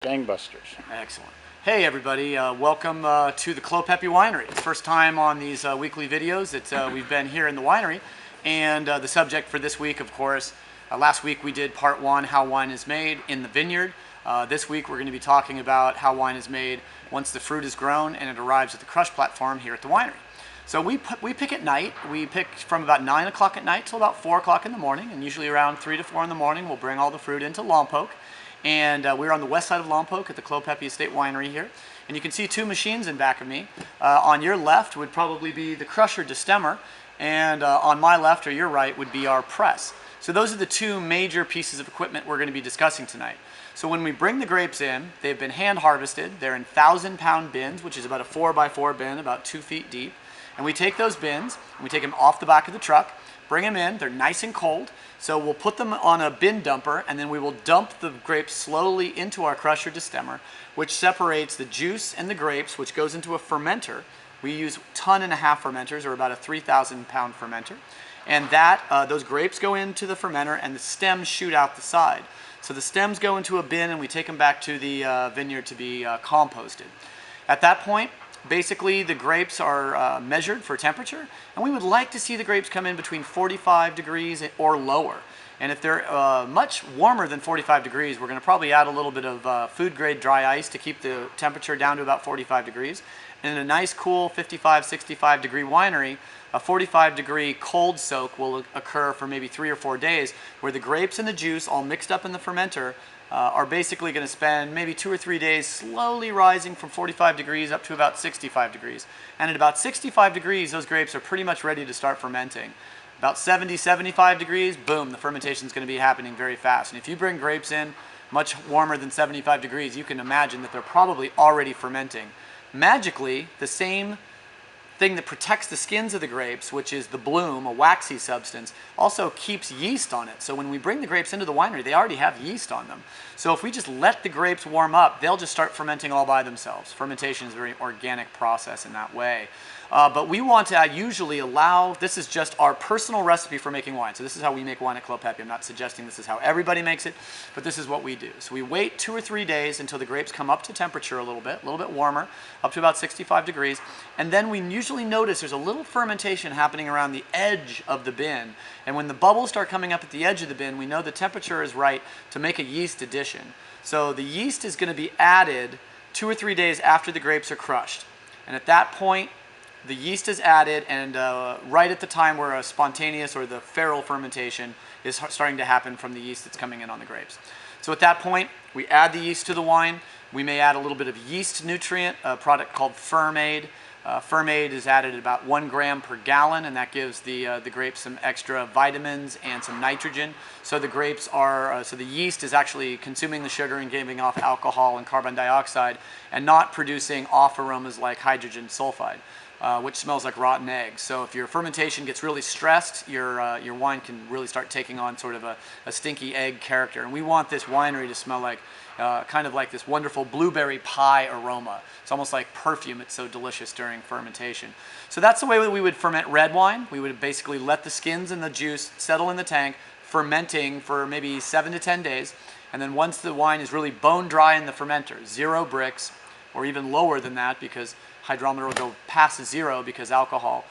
Gangbusters. Excellent. Hey everybody, welcome to the Clos Pepe Winery. It's the first time on these weekly videos that we've been here in the winery. And the subject for this week, of course, last week we did part one, how wine is made in the vineyard. This week we're going to be talking about how wine is made once the fruit is grown and it arrives at the crush platform here at the winery. So we pick at night. We pick from about 9 o'clock at night till about 4 o'clock in the morning, and usually around 3 to 4 in the morning we'll bring all the fruit into Lompoc. And we're on the west side of Lompoc at the Clos Pepe Estate Winery here. And you can see two machines in back of me. On your left would probably be the crusher destemmer, and on my left or your right would be our press. So those are the two major pieces of equipment we're going to be discussing tonight. So when we bring the grapes in, they've been hand harvested. They're in 1,000-pound bins, which is about a 4x4 bin, about 2 feet deep. And we take those bins, and we take them off the back of the truck, bring them in. They're nice and cold. So we'll put them on a bin dumper, and then we will dump the grapes slowly into our crusher destemmer, which separates the juice and the grapes, which goes into a fermenter. We use 1.5 ton fermenters, or about a 3,000-pound fermenter. And those grapes go into the fermenter, and the stems shoot out the side. So the stems go into a bin, and we take them back to the vineyard to be composted. At that point, basically, the grapes are measured for temperature, and we would like to see the grapes come in between 45 degrees or lower. And if they're much warmer than 45 degrees, we're going to probably add a little bit of food-grade dry ice to keep the temperature down to about 45 degrees. And in a nice, cool 55, 65-degree winery, a 45-degree cold soak will occur for maybe 3 or 4 days, where the grapes and the juice, all mixed up in the fermenter, are basically going to spend maybe 2 or 3 days slowly rising from 45 degrees up to about 65 degrees. And at about 65 degrees, those grapes are pretty much ready to start fermenting. About 70, 75 degrees, boom, the fermentation is going to be happening very fast. And if you bring grapes in much warmer than 75 degrees, you can imagine that they're probably already fermenting. Magically, the same thing that protects the skins of the grapes, which is the bloom, a waxy substance, also keeps yeast on it. So when we bring the grapes into the winery, they already have yeast on them. So if we just let the grapes warm up, they'll just start fermenting all by themselves. Fermentation is a very organic process in that way. But we want to usually allow, this is just our personal recipe for making wine. So this is how we make wine at Clos Pepe. I'm not suggesting this is how everybody makes it, but this is what we do. So we wait 2 or 3 days until the grapes come up to temperature a little bit warmer, up to about 65 degrees. And then we usually notice there's a little fermentation happening around the edge of the bin. And when the bubbles start coming up at the edge of the bin, we know the temperature is right to make a yeast addition. So the yeast is going to be added 2 or 3 days after the grapes are crushed. And at that point, the yeast is added, and right at the time where a spontaneous or the feral fermentation is starting to happen from the yeast that's coming in on the grapes. So at that point, we add the yeast to the wine. We may add a little bit of yeast nutrient, a product called Fermade. Fermade is added at about 1 gram per gallon, and that gives the grapes some extra vitamins and some nitrogen. So the grapes are, so the yeast is actually consuming the sugar and giving off alcohol and carbon dioxide, and not producing off aromas like hydrogen sulfide, which smells like rotten eggs. So if your fermentation gets really stressed, your wine can really start taking on sort of a stinky egg character. And we want this winery to smell like kind of like this wonderful blueberry pie aroma. It's almost like perfume. It's so delicious during fermentation. So that's the way that we would ferment red wine. We would basically let the skins and the juice settle in the tank, fermenting for maybe 7 to 10 days. And then once the wine is really bone dry in the fermenter, 0 bricks, or even lower than that, because hydrometer will go past 0 because alcohol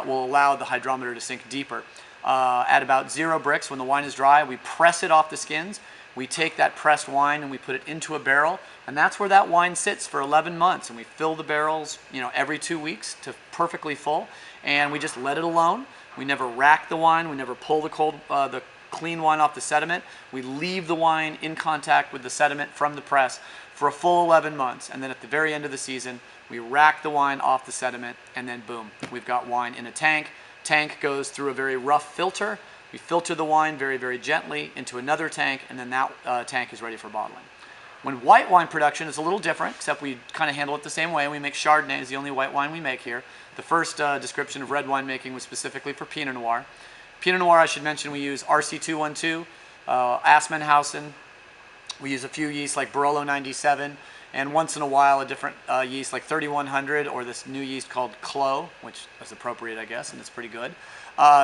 will allow the hydrometer to sink deeper. At about 0 bricks, when the wine is dry, we press it off the skins. We take that pressed wine and we put it into a barrel, and that's where that wine sits for 11 months. And we fill the barrels, every 2 weeks to perfectly full, and we just let it alone. We never rack the wine. We never pull the clean wine off the sediment. We leave the wine in contact with the sediment from the press for a full 11 months, and then at the very end of the season, we rack the wine off the sediment, and then boom, we've got wine in a tank. Tank goes through a very rough filter. We filter the wine very, very gently into another tank, and then that tank is ready for bottling. When white wine production is a little different, except we kind of handle it the same way. We make Chardonnay, is the only white wine we make here. The first description of red wine making was specifically for Pinot Noir. Pinot Noir, I should mention, we use RC212, Assmanshausen. We use a few yeasts like Barolo 97, and once in a while a different yeast like 3100, or this new yeast called Clos, which is appropriate, I guess, and it's pretty good.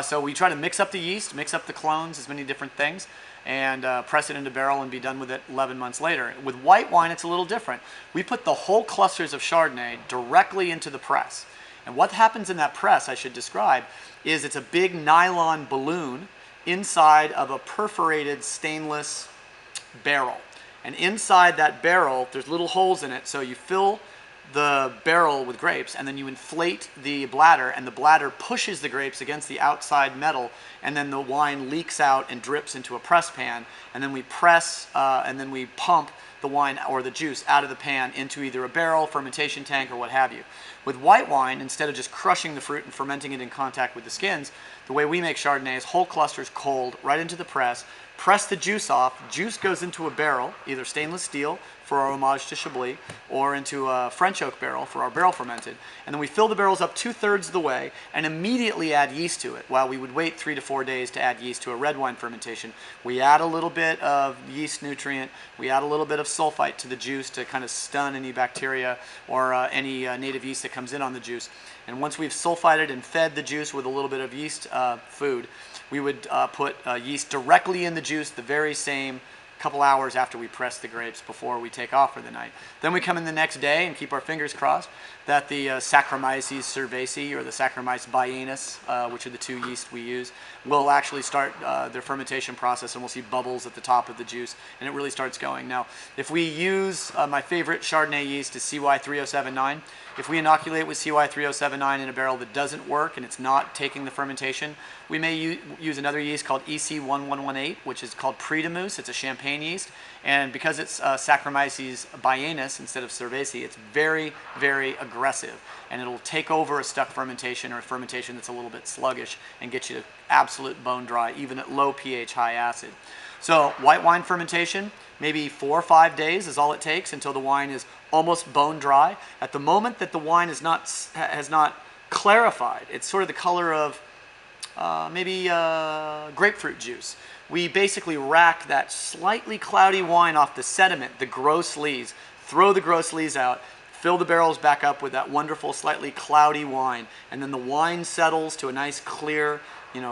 So we try to mix up the yeast, mix up the clones, as many different things. and press it into barrel and be done with it 11 months later. With white wine, it's a little different. We put the whole clusters of Chardonnay directly into the press. And what happens in that press, I should describe, is it's a big nylon balloon inside of a perforated stainless barrel. And inside that barrel, there's little holes in it, so you fill the barrel with grapes, and then you inflate the bladder, and the bladder pushes the grapes against the outside metal, and then the wine leaks out and drips into a press pan, and then we press and then we pump the wine or the juice out of the pan into either a barrel, fermentation tank, or what have you. With white wine, instead of just crushing the fruit and fermenting it in contact with the skins, the way we make Chardonnay is whole clusters cold right into the press, press the juice off, juice goes into a barrel, either stainless steel for our homage to Chablis, or into a French oak barrel for our barrel fermented. And then we fill the barrels up 2/3 of the way and immediately add yeast to it. While we would wait 3 to 4 days to add yeast to a red wine fermentation, we add a little bit of yeast nutrient, we add a little bit of sulfite to the juice to kind of stun any bacteria or any native yeast that comes in on the juice. And once we've sulfited and fed the juice with a little bit of yeast food, we would put yeast directly in the juice the very same couple hours after we press the grapes before we take off for the night. Then we come in the next day and keep our fingers crossed that the Saccharomyces cerevisiae or the Saccharomyces biennis, which are the two yeasts we use, will actually start their fermentation process, and we'll see bubbles at the top of the juice, and it really starts going. Now, if we use my favorite Chardonnay yeast is CY3079. If we inoculate with CY3079 in a barrel that doesn't work and it's not taking the fermentation, we may use another yeast called EC1118, which is called Prie-de-Mousse. It's a champagne yeast, and because it's Saccharomyces biennis instead of cerevisiae, it's very, very aggressive, and it'll take over a stuck fermentation or a fermentation that's a little bit sluggish and get you to absolute bone dry, even at low pH, high acid. So white wine fermentation, maybe 4 or 5 days is all it takes until the wine is almost bone dry. At the moment that the wine has not clarified, it's sort of the color of maybe grapefruit juice. We basically rack that slightly cloudy wine off the sediment, the gross lees, throw the gross lees out, fill the barrels back up with that wonderful slightly cloudy wine, and then the wine settles to a nice clear,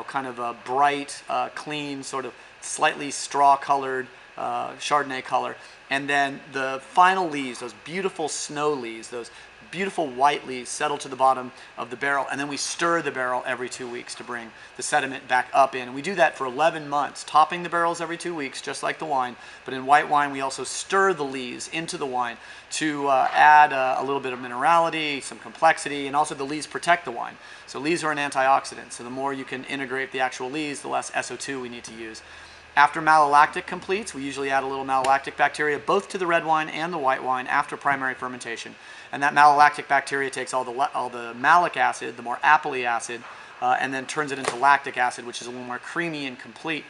kind of a bright, clean, sort of slightly straw-colored Chardonnay color. And then the final leaves, those beautiful snow leaves, those beautiful white leaves, settle to the bottom of the barrel, and then we stir the barrel every 2 weeks to bring the sediment back up in. And we do that for 11 months, topping the barrels every 2 weeks, just like the wine. But in white wine, we also stir the lees into the wine to add a little bit of minerality, some complexity, and also the lees protect the wine. So lees are an antioxidant, so the more you can integrate the actual lees, the less SO2 we need to use. After malolactic completes, we usually add a little malolactic bacteria both to the red wine and the white wine after primary fermentation. And that malolactic bacteria takes all the malic acid, the more appley acid, and then turns it into lactic acid, which is a little more creamy and complete.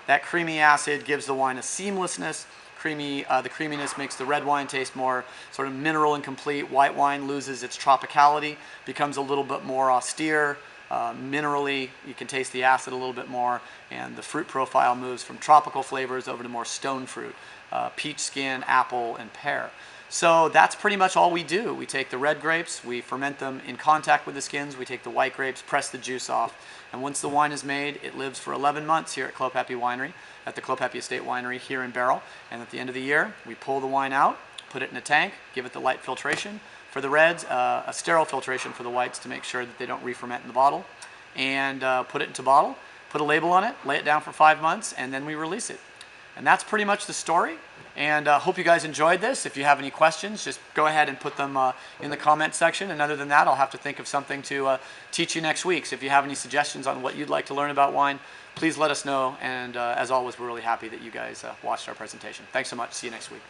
That creamy acid gives the wine a seamlessness. The creaminess makes the red wine taste more sort of mineral and complete. White wine loses its tropicality, becomes a little bit more austere. Minerally, you can taste the acid a little bit more, and the fruit profile moves from tropical flavors over to more stone fruit, peach skin, apple, and pear. So that's pretty much all we do. We take the red grapes, we ferment them in contact with the skins, we take the white grapes, press the juice off, and once the wine is made, it lives for 11 months here at Clos Pepe Winery, at the Clos Pepe Estate Winery here in barrel, and at the end of the year, we pull the wine out, put it in a tank, give it the light filtration. For the reds, a sterile filtration for the whites to make sure that they don't re-ferment in the bottle, and put it into bottle, put a label on it, lay it down for 5 months, and then we release it. And that's pretty much the story, and hope you guys enjoyed this. If you have any questions, just go ahead and put them in the comment section, and other than that, I'll have to think of something to teach you next week. So if you have any suggestions on what you'd like to learn about wine, please let us know, and as always, we're really happy that you guys watched our presentation. Thanks so much. See you next week.